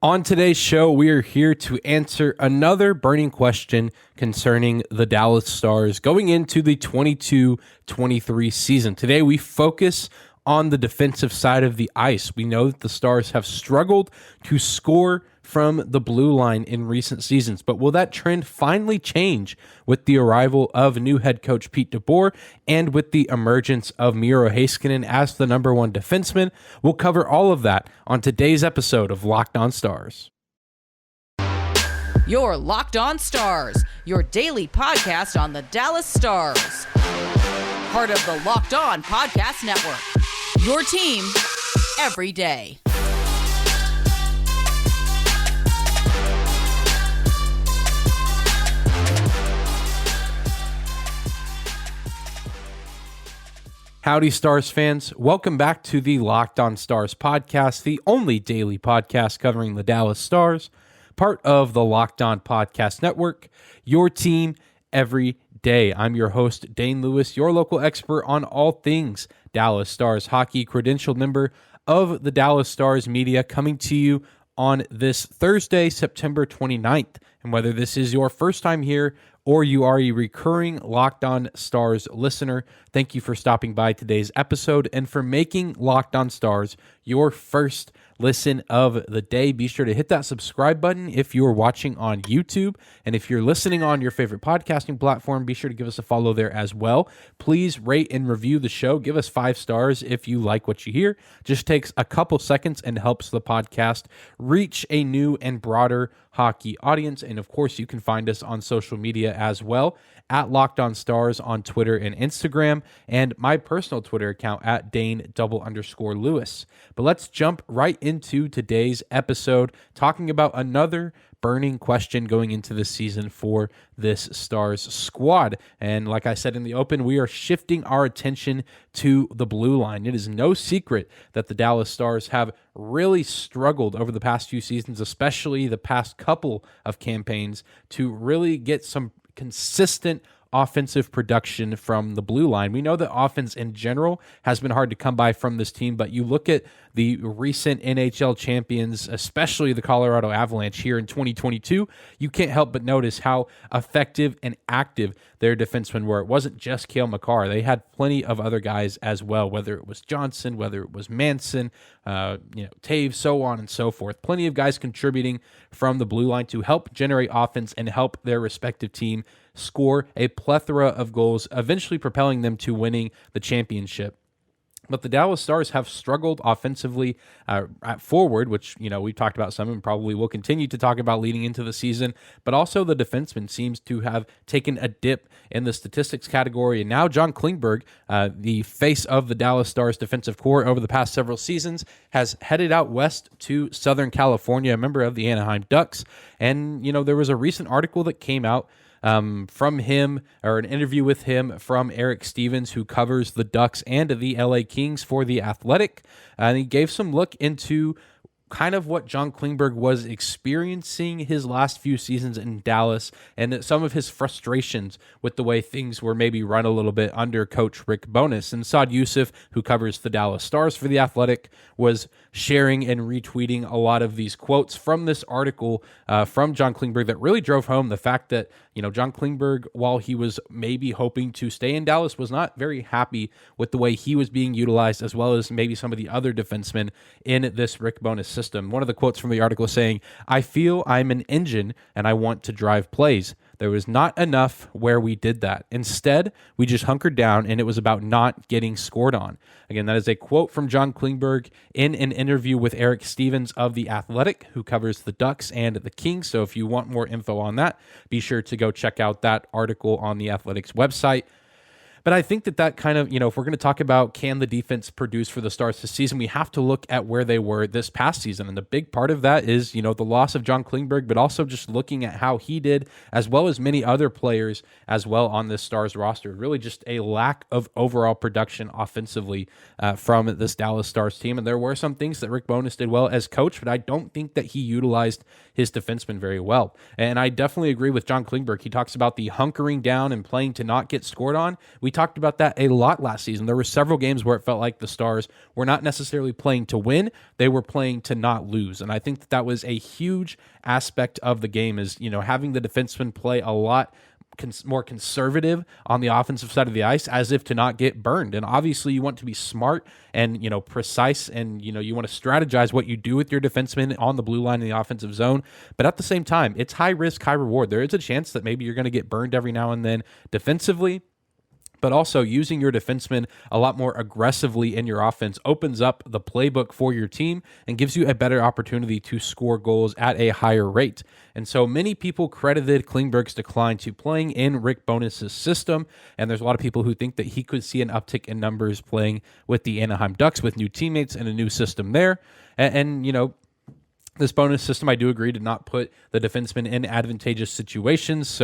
On today's show, we are here to answer another burning question concerning the Dallas Stars going into the 22-23 season. Today, we focus on the defensive side of the ice. We know that the Stars have struggled to score from the blue line in recent seasons, but will that trend finally change with the arrival of new head coach Pete DeBoer and with the emergence of Miro Heiskanen as the number one defenseman? We'll cover all of that on today's episode of Locked On Stars. You're Locked On Stars, your daily podcast on the Dallas Stars. Part of the Locked On Podcast Network, your team every day. Howdy, Stars fans. Welcome back to the Locked On Stars podcast, the only daily podcast covering the Dallas Stars, part of the Locked On Podcast Network, your team every day. I'm your host, Dane Lewis, your local expert on all things Dallas Stars hockey, credentialed member of the Dallas Stars media, coming to you on this Thursday, September 29th. And whether this is your first time here or you are a recurring Locked On Stars listener, thank you for stopping by today's episode and for making Locked On Stars your first listen of the day. Be sure to hit that subscribe button if you're watching on YouTube. And if you're listening on your favorite podcasting platform, be sure to give us a follow there as well. Please rate and review the show. Give us 5 stars if you like what you hear. Just takes a couple seconds and helps the podcast reach a new and broader hockey audience. And of course, you can find us on social media as well at Locked On Stars on Twitter and Instagram, and my personal Twitter account at Dane_Lewis. But let's jump right into today's episode, talking about another burning question going into the season for this Stars squad. And like I said in the open, we are shifting our attention to the blue line. It is no secret that the Dallas Stars have really struggled over the past few seasons, especially the past couple of campaigns, to really get some consistent offensive production from the blue line. We know that offense in general has been hard to come by from this team, but you look at the recent NHL champions, especially the Colorado Avalanche here in 2022, you can't help but notice how effective and active their defensemen were. It wasn't just Cale Makar. They had plenty of other guys as well, whether it was Johnson, whether it was Manson, Taves, so on and so forth. Plenty of guys contributing from the blue line to help generate offense and help their respective team score a plethora of goals, eventually propelling them to winning the championship. But the Dallas Stars have struggled offensively at forward, which, we've talked about some and probably will continue to talk about leading into the season. But also the defenseman seems to have taken a dip in the statistics category. And now John Klingberg, the face of the Dallas Stars defensive corps over the past several seasons, has headed out west to Southern California, a member of the Anaheim Ducks. And, there was a recent article that came out from him, or an interview with him from Eric Stevens, who covers the Ducks and the LA Kings for The Athletic. And he gave some look into kind of what John Klingberg was experiencing his last few seasons in Dallas and some of his frustrations with the way things were maybe run a little bit under coach Rick Bowness. And Saad Yousuf, who covers the Dallas Stars for The Athletic, was sharing and retweeting a lot of these quotes from this article from John Klingberg that really drove home the fact that, John Klingberg, while he was maybe hoping to stay in Dallas, was not very happy with the way he was being utilized, as well as maybe some of the other defensemen in this Rick Bowness system. One of the quotes from the article saying, "I feel I'm an engine and I want to drive plays. There was not enough where we did that. Instead, we just hunkered down and it was about not getting scored on." Again, that is a quote from John Klingberg in an interview with Eric Stevens of The Athletic, who covers the Ducks and the Kings. So if you want more info on that, be sure to go check out that article on The Athletic's website. But I think that kind of, if we're going to talk about can the defense produce for the Stars this season, we have to look at where they were this past season. And the big part of that is, the loss of John Klingberg, but also just looking at how he did, as well as many other players as well on this Stars roster. Really just a lack of overall production offensively from this Dallas Stars team. And there were some things that Rick Bowness did well as coach, but I don't think that he utilized his defensemen very well. And I definitely agree with John Klingberg. He talks about the hunkering down and playing to not get scored on. We talked about that a lot last season. There were several games where it felt like the Stars were not necessarily playing to win. They were playing to not lose. And I think that was a huge aspect of the game is, having the defensemen play a lot more conservative on the offensive side of the ice as if to not get burned. And obviously you want to be smart and, precise and, you want to strategize what you do with your defensemen on the blue line in the offensive zone. But at the same time, it's high risk, high reward. There is a chance that maybe you're going to get burned every now and then defensively. But also using your defensemen a lot more aggressively in your offense opens up the playbook for your team and gives you a better opportunity to score goals at a higher rate. And so many people credited Klingberg's decline to playing in Rick Bowness' system, and there's a lot of people who think that he could see an uptick in numbers playing with the Anaheim Ducks with new teammates and a new system there. And this bonus system, I do agree, did not put the defensemen in advantageous situations.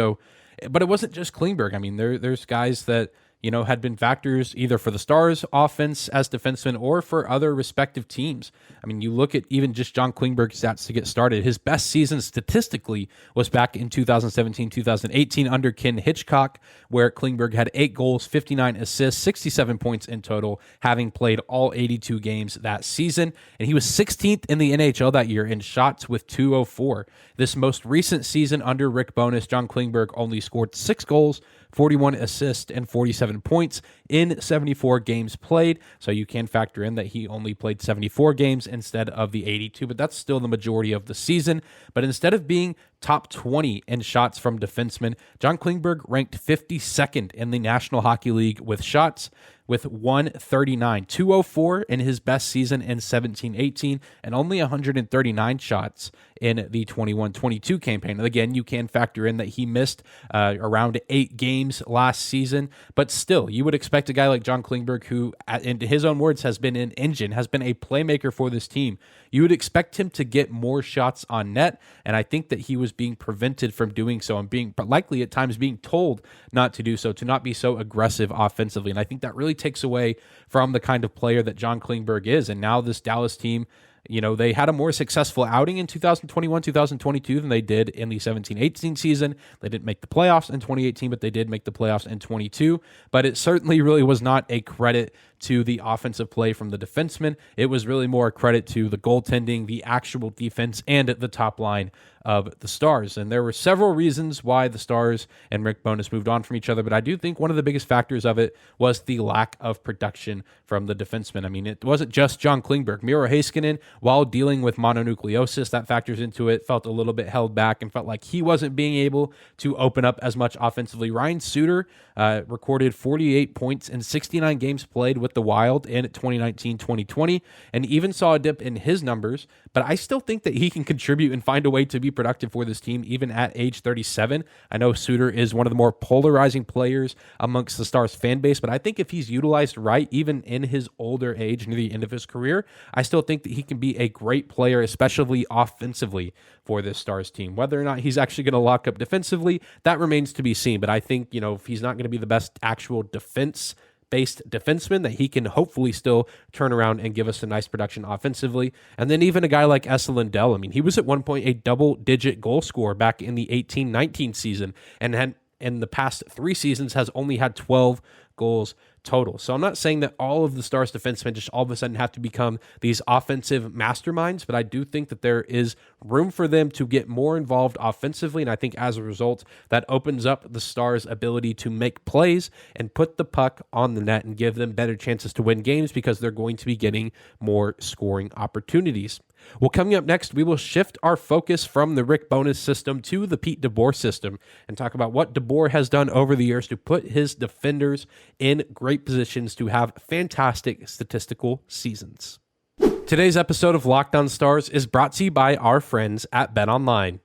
But it wasn't just Klingberg. I mean, there's guys that, had been factors either for the Stars offense as defensemen or for other respective teams. I mean, you look at even just John Klingberg's stats to get started. His best season statistically was back in 2017-2018 under Ken Hitchcock, where Klingberg had 8 goals, 59 assists, 67 points in total, having played all 82 games that season. And he was 16th in the NHL that year in shots with 204. This most recent season under Rick Bowness, John Klingberg only scored 6 goals, 41 assists, and 47 points in 74 games played. So you can factor in that he only played 74 games instead of the 82, but that's still the majority of the season. But instead of being top 20 in shots from defensemen, John Klingberg ranked 52nd in the National Hockey League with shots with 139, 204 in his best season in 17-18, and only 139 shots in the 21-22 campaign. And again, you can factor in that he missed around 8 games last season, but still, you would expect a guy like John Klingberg, who, in his own words, has been an engine, has been a playmaker for this team. You would expect him to get more shots on net, and I think that he was being prevented from doing so and being likely at times being told not to do so, to not be so aggressive offensively. And I think that really takes away from the kind of player that John Klingberg is. And now this Dallas team, they had a more successful outing in 2021-2022 than they did in the 17-18 season. They didn't make the playoffs in 2018, but they did make the playoffs in 22. But it certainly really was not a credit to the offensive play from the defensemen. It was really more a credit to the goaltending, the actual defense, and the top line of the Stars. And there were several reasons why the Stars and Rick Bowness moved on from each other, but I do think one of the biggest factors of it was the lack of production from the defensemen. I mean, it wasn't just John Klingberg. Miro Heiskanen, while dealing with mononucleosis, that factors into it, felt a little bit held back and felt like he wasn't being able to open up as much offensively. Ryan Suter recorded 48 points in 69 games played with the Wild in 2019-2020, and even saw a dip in his numbers, but I still think that he can contribute and find a way to be productive for this team even at age 37. I know Suter is one of the more polarizing players amongst the Stars fan base, but I think if he's utilized right, even in his older age, near the end of his career, I still think that he can be a great player, especially offensively for this Stars team. Whether or not he's actually going to lock up defensively, that remains to be seen, but I think, if he's not going to be the best actual defense-based defenseman, that he can hopefully still turn around and give us a nice production offensively. And then even a guy like Esa Lindell, I mean, he was at one point a double-digit goal scorer back in the 18-19 season, and had in the past 3 seasons has only had 12 goals total. So I'm not saying that all of the Stars defensemen just all of a sudden have to become these offensive masterminds, but I do think that there is room for them to get more involved offensively, and I think as a result, that opens up the Stars' ability to make plays and put the puck on the net and give them better chances to win games because they're going to be getting more scoring opportunities. Well, coming up next, we will shift our focus from the Rick Bowness system to the Pete DeBoer system and talk about what DeBoer has done over the years to put his defenders in great positions to have fantastic statistical seasons. Today's episode of Locked On Stars is brought to you by our friends at BetOnline.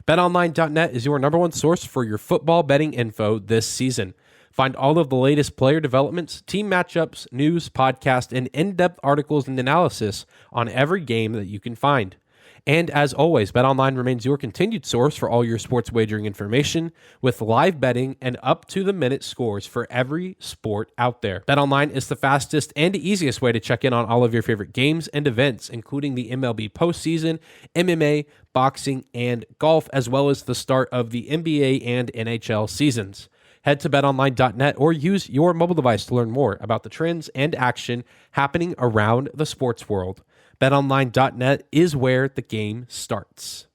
BetOnline.net is your number one source for your football betting info this season. Find all of the latest player developments, team matchups, news, podcasts, and in-depth articles and analysis on every game that you can find. And as always, BetOnline remains your continued source for all your sports wagering information with live betting and up-to-the-minute scores for every sport out there. BetOnline is the fastest and easiest way to check in on all of your favorite games and events, including the MLB postseason, MMA, boxing, and golf, as well as the start of the NBA and NHL seasons. Head to betonline.net or use your mobile device to learn more about the trends and action happening around the sports world. BetOnline.net is where the game starts.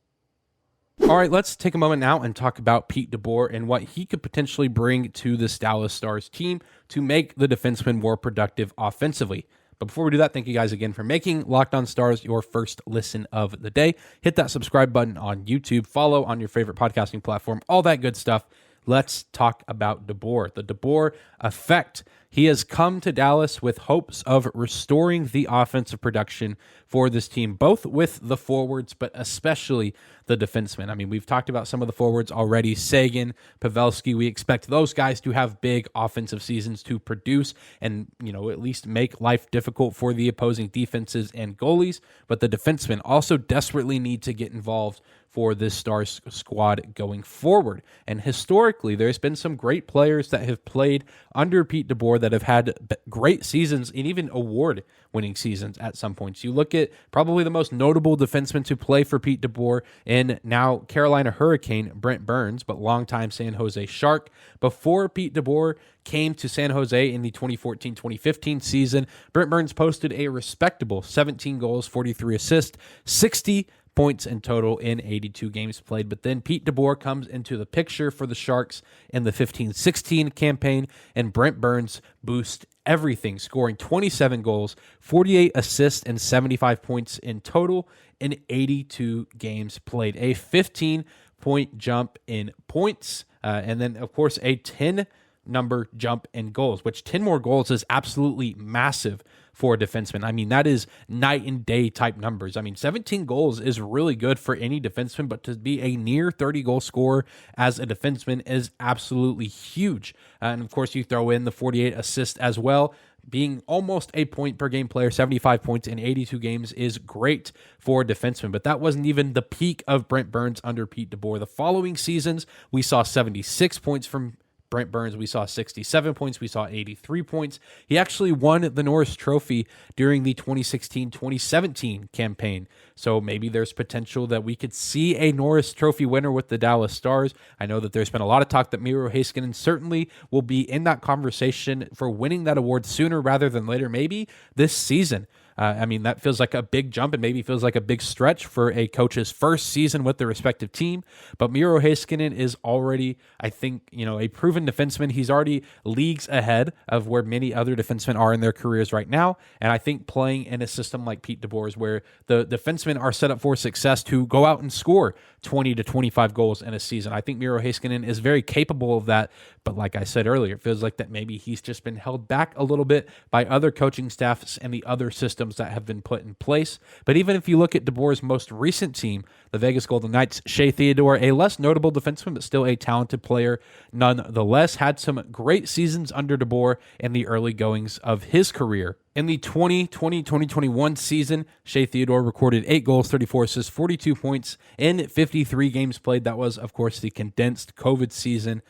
All right, let's take a moment now and talk about Pete DeBoer and what he could potentially bring to this Dallas Stars team to make the defenseman more productive offensively. But before we do that, thank you guys again for making Locked On Stars your first listen of the day. Hit that subscribe button on YouTube, follow on your favorite podcasting platform, all that good stuff. Let's talk about DeBoer, the DeBoer effect. He has come to Dallas with hopes of restoring the offensive production for this team, both with the forwards, but especially the defensemen. I mean, we've talked about some of the forwards already, Sagan, Pavelski. We expect those guys to have big offensive seasons to produce and, at least make life difficult for the opposing defenses and goalies. But the defensemen also desperately need to get involved for this Stars squad going forward. And historically, there's been some great players that have played under Pete DeBoer that have had great seasons and even award-winning seasons at some points. You look at probably the most notable defenseman to play for Pete DeBoer in now Carolina Hurricane, Brent Burns, but longtime San Jose Shark. Before Pete DeBoer came to San Jose in the 2014-2015 season, Brent Burns posted a respectable 17 goals, 43 assists, 60 points in total in 82 games played. But then Pete DeBoer comes into the picture for the Sharks in the 15-16 campaign, and Brent Burns boosts everything, scoring 27 goals, 48 assists, and 75 points in total in 82 games played. A 15-point jump in points, and then, of course, a 10-number jump in goals, which 10 more goals is absolutely massive for a defenseman. I mean, that is night and day type numbers. I mean, 17 goals is really good for any defenseman, but to be a near 30-goal scorer as a defenseman is absolutely huge. And of course, you throw in the 48 assists as well. Being almost a point per game player, 75 points in 82 games is great for a defenseman, but that wasn't even the peak of Brent Burns under Pete DeBoer. The following seasons, we saw 76 points from Brent Burns. We saw 67 points. We saw 83 points. He actually won the Norris Trophy during the 2016-2017 campaign. So maybe there's potential that we could see a Norris Trophy winner with the Dallas Stars. I know that there's been a lot of talk that Miro Heiskanen certainly will be in that conversation for winning that award sooner rather than later, maybe this season. I mean, that feels like a big jump and maybe feels like a big stretch for a coach's first season with the respective team. But Miro Heiskanen is already, I think, a proven defenseman. He's already leagues ahead of where many other defensemen are in their careers right now. And I think playing in a system like Pete DeBoer's, where the defensemen are set up for success to go out and score 20 to 25 goals in a season, I think Miro Heiskanen is very capable of that. But like I said earlier, it feels like that maybe he's just been held back a little bit by other coaching staffs and the other systems that have been put in place. But even if you look at DeBoer's most recent team, the Vegas Golden Knights, Shea Theodore, a less notable defenseman, but still a talented player nonetheless, had some great seasons under DeBoer in the early goings of his career. In the 2020-2021 season, Shea Theodore recorded 8 goals, 34 assists, 42 points in 53 games played. That was, of course, the condensed COVID season.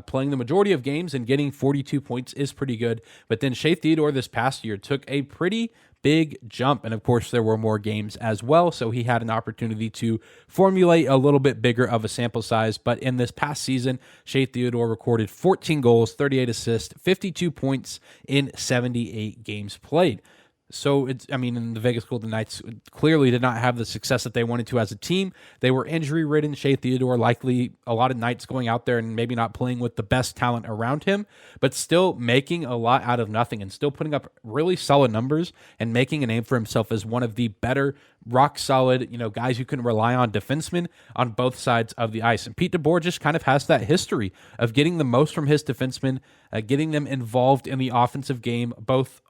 Playing the majority of games and getting 42 points is pretty good. But then Shea Theodore this past year took a pretty big jump. And of course, there were more games as well. So he had an opportunity to formulate a little bit bigger of a sample size. But in this past season, Shea Theodore recorded 14 goals, 38 assists, 52 points in 78 games played. So, in the Vegas Golden Knights clearly did not have the success that they wanted to as a team. They were injury-ridden. Shea Theodore likely a lot of nights going out there and maybe not playing with the best talent around him, but still making a lot out of nothing and still putting up really solid numbers and making a name for himself as one of the better rock-solid, guys who can rely on defensemen on both sides of the ice. And Pete DeBoer just kind of has that history of getting the most from his defensemen, getting them involved in the offensive game, both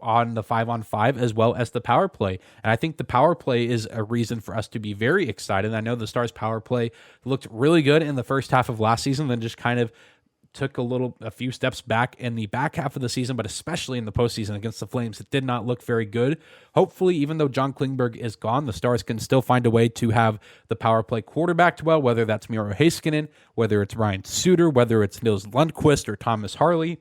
on the 5-on-5 as well as the power play. And I think the power play is a reason for us to be very excited. I know the Stars power play looked really good in the first half of last season, then just kind of took a few steps back in the back half of the season, but especially in the postseason against the Flames, it did not look very good. Hopefully, even though John Klingberg is gone, the Stars can still find a way to have the power play quarterbacked well, whether that's Miro Heiskanen, whether it's Ryan Suter, whether it's Nils Lundqvist or Thomas Harley.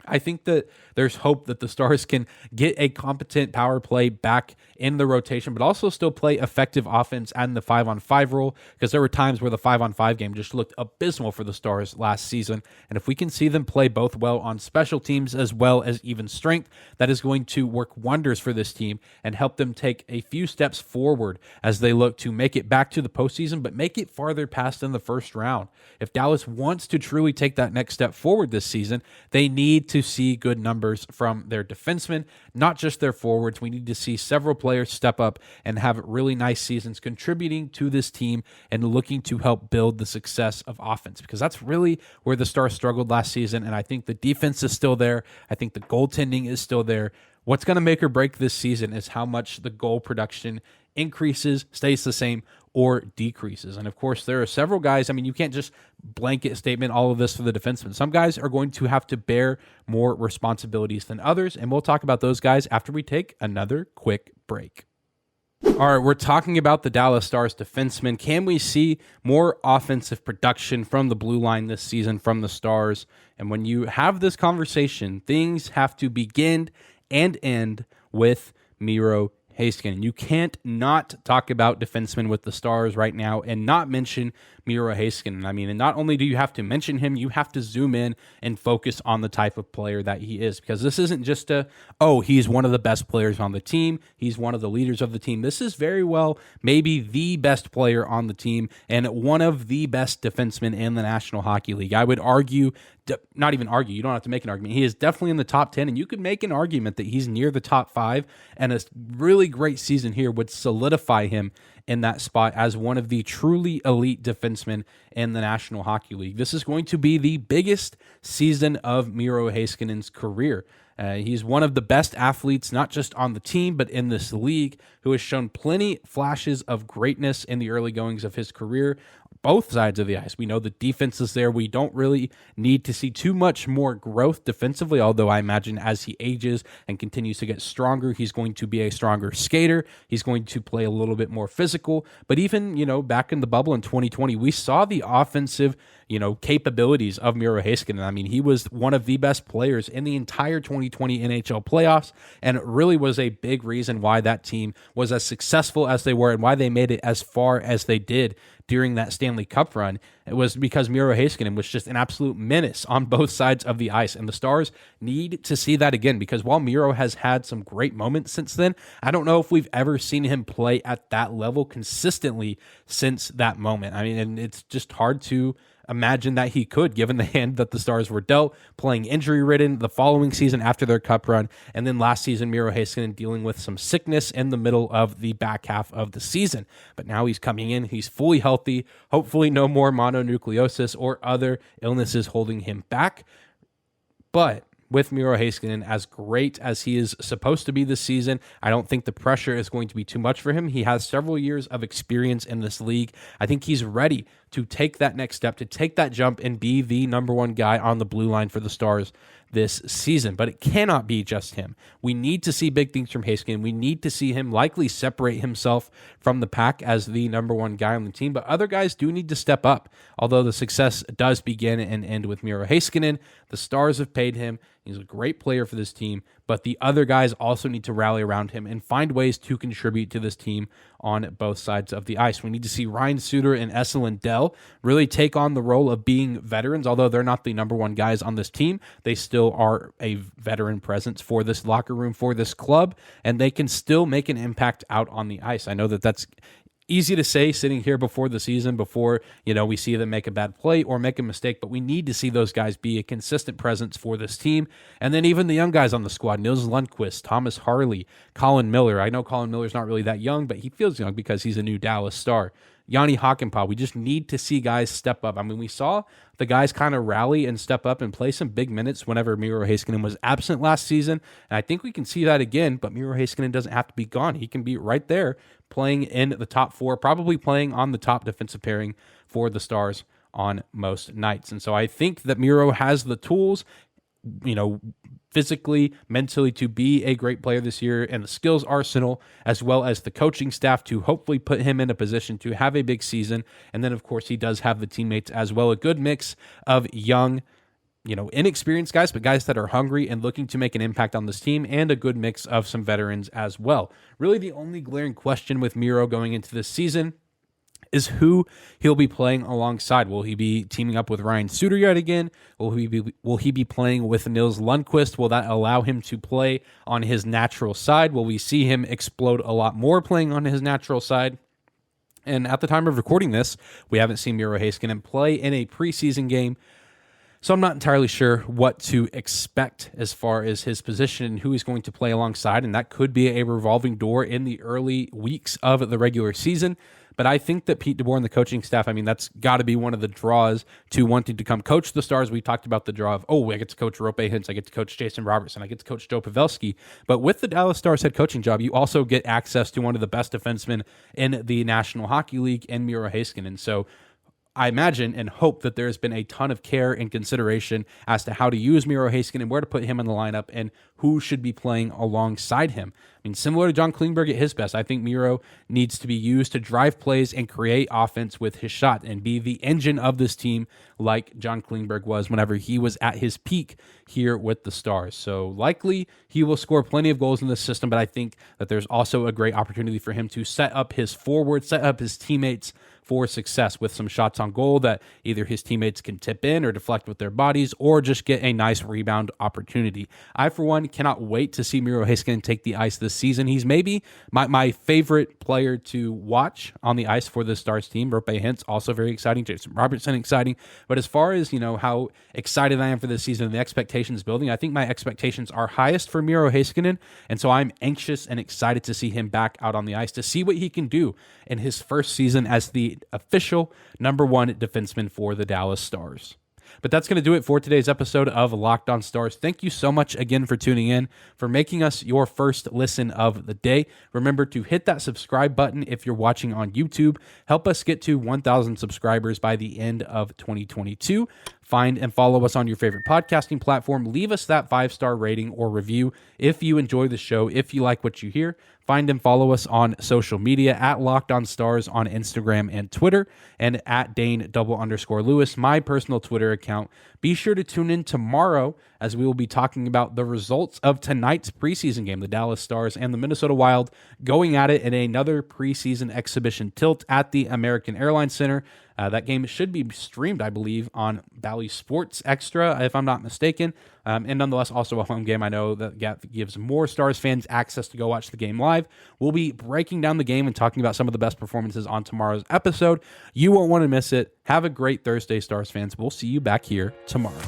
I think that there's hope that the Stars can get a competent power play back in the rotation, but also still play effective offense and the 5-on-5 role, because there were times where the 5-on-5 game just looked abysmal for the Stars last season. And if we can see them play both well on special teams as well as even strength, that is going to work wonders for this team and help them take a few steps forward as they look to make it back to the postseason, but make it farther past in the first round. If Dallas wants to truly take that next step forward this season, they need to see good numbers from their defensemen, not just their forwards. We need to see several players step up and have really nice seasons contributing to this team and looking to help build the success of offense, because that's really where the Stars struggled last season. And I think the defense is still there. I think the goaltending is still there. What's going to make or break this season is how much the goal production increases, stays the same, or decreases. And of course, there are several guys. I mean, you can't just blanket statement all of this for the defensemen. Some guys are going to have to bear more responsibilities than others, and we'll talk about those guys after we take another quick break. All right, we're talking about the Dallas Stars defensemen. Can we see more offensive production from the blue line this season from the Stars? And when you have this conversation, things have to begin and end with Miro Heiskanen. You can't not talk about defensemen with the Stars right now and not mention Miro Heiskanen. I mean, and not only do you have to mention him, you have to zoom in and focus on the type of player that he is, because this isn't just he's one of the best players on the team, he's one of the leaders of the team. This is very well maybe the best player on the team and one of the best defensemen in the National Hockey League. I would argue, not even argue, you don't have to make an argument. He is definitely in the top 10, and you could make an argument that he's near the top 5, and a really great season here would solidify him in that spot as one of the truly elite defensemen in the National Hockey League. This is going to be the biggest season of Miro Heiskanen's career. He's one of the best athletes, not just on the team, but in this league, who has shown plenty flashes of greatness in the early goings of his career, both sides of the ice. We know the defense is there. We don't really need to see too much more growth defensively, although I imagine as he ages and continues to get stronger, he's going to be a stronger skater. He's going to play a little bit more physical. But even, back in the bubble in 2020, we saw the offensive capabilities of Miro Heiskanen. I mean, he was one of the best players in the entire 2020 NHL playoffs, and it really was a big reason why that team was as successful as they were and why they made it as far as they did during that Stanley Cup run. It was because Miro Heiskanen was just an absolute menace on both sides of the ice, and the Stars need to see that again, because while Miro has had some great moments since then, I don't know if we've ever seen him play at that level consistently since that moment. I mean, and it's just hard to imagine that he could, given the hand that the Stars were dealt, playing injury-ridden the following season after their cup run, and then last season Miro Heiskanen dealing with some sickness in the middle of the back half of the season. But now he's coming in, he's fully healthy, hopefully no more mononucleosis or other illnesses holding him back. But with Miro Heiskanen, as great as he is supposed to be this season, I don't think the pressure is going to be too much for him. He has several years of experience in this league. I think he's ready to take that next step, to take that jump and be the number one guy on the blue line for the Stars this season. But it cannot be just him. We need to see big things from Heiskanen. We need to see him likely separate himself from the pack as the number one guy on the team. But other guys do need to step up. Although the success does begin and end with Miro Heiskanen, the Stars have paid him. He's a great player for this team, but the other guys also need to rally around him and find ways to contribute to this team on both sides of the ice. We need to see Ryan Suter and Esa Lindell really take on the role of being veterans. Although they're not the number one guys on this team, they still are a veteran presence for this locker room, for this club, and they can still make an impact out on the ice. I know that that's easy to say sitting here before the season, before we see them make a bad play or make a mistake, but we need to see those guys be a consistent presence for this team. And then even the young guys on the squad, Nils Lundqvist, Thomas Harley, Colin Miller. I know Colin Miller's not really that young, but he feels young because he's a new Dallas Star. Yanni Hakanpää. We just need to see guys step up. I mean, we saw the guys kind of rally and step up and play some big minutes whenever Miro Heiskanen was absent last season. And I think we can see that again, but Miro Heiskanen doesn't have to be gone. He can be right there playing in the top 4, probably playing on the top defensive pairing for the Stars on most nights. And so I think that Miro has the tools, physically, mentally, to be a great player this year, and the skills arsenal, as well as the coaching staff to hopefully put him in a position to have a big season. And then, of course, he does have the teammates as well, a good mix of young inexperienced guys, but guys that are hungry and looking to make an impact on this team, and a good mix of some veterans as well. Really, the only glaring question with Miro going into this season is who he'll be playing alongside. Will he be teaming up with Ryan Suter yet again? Will he be playing with Nils Lundqvist? Will that allow him to play on his natural side? Will we see him explode a lot more playing on his natural side? And at the time of recording this, we haven't seen Miro Heiskanen play in a preseason game, so I'm not entirely sure what to expect as far as his position and who he's going to play alongside, and that could be a revolving door in the early weeks of the regular season. But I think that Pete DeBoer and the coaching staff, that's got to be one of the draws to wanting to come coach the Stars. We talked about the draw of, I get to coach Roope Hintz, I get to coach Jason Robertson, I get to coach Joe Pavelski. But with the Dallas Stars head coaching job, you also get access to one of the best defensemen in the National Hockey League in Miro Heiskanen. So I imagine and hope that there's been a ton of care and consideration as to how to use Miro Heiskanen, where to put him in the lineup, and who should be playing alongside him. Similar to John Klingberg at his best, I think Miro needs to be used to drive plays and create offense with his shot and be the engine of this team like John Klingberg was whenever he was at his peak here with the Stars. So likely he will score plenty of goals in this system, but I think that there's also a great opportunity for him to set up his forward, set up his teammates for success with some shots on goal that either his teammates can tip in or deflect with their bodies, or just get a nice rebound opportunity. I, for one, cannot wait to see Miro Heiskanen take the ice this season. He's maybe my favorite player to watch on the ice for the Stars team. Roope Hintz, also very exciting. Jason Robertson, exciting. But as far as, how excited I am for this season and the expectations building, I think my expectations are highest for Miro Heiskanen, and so I'm anxious and excited to see him back out on the ice, to see what he can do in his first season as the official number one defenseman for the Dallas Stars. But that's going to do it for today's episode of Locked On Stars. Thank you so much again for tuning in, for making us your first listen of the day. Remember to hit that subscribe button if you're watching on YouTube. Help us get to 1,000 subscribers by the end of 2022. Find and follow us on your favorite podcasting platform. Leave us that 5-star rating or review if you enjoy the show, if you like what you hear. Find and follow us on social media at Locked On Stars on Instagram and Twitter, and at Dane_Lewis, my personal Twitter account. Be sure to tune in tomorrow as we will be talking about the results of tonight's preseason game, the Dallas Stars and the Minnesota Wild going at it in another preseason exhibition tilt at the American Airlines Center. That game should be streamed, I believe, on Bally Sports Extra, if I'm not mistaken. And nonetheless, also a home game. I know that gives more Stars fans access to go watch the game live. We'll be breaking down the game and talking about some of the best performances on tomorrow's episode. You won't want to miss it. Have a great Thursday, Stars fans. We'll see you back here tomorrow.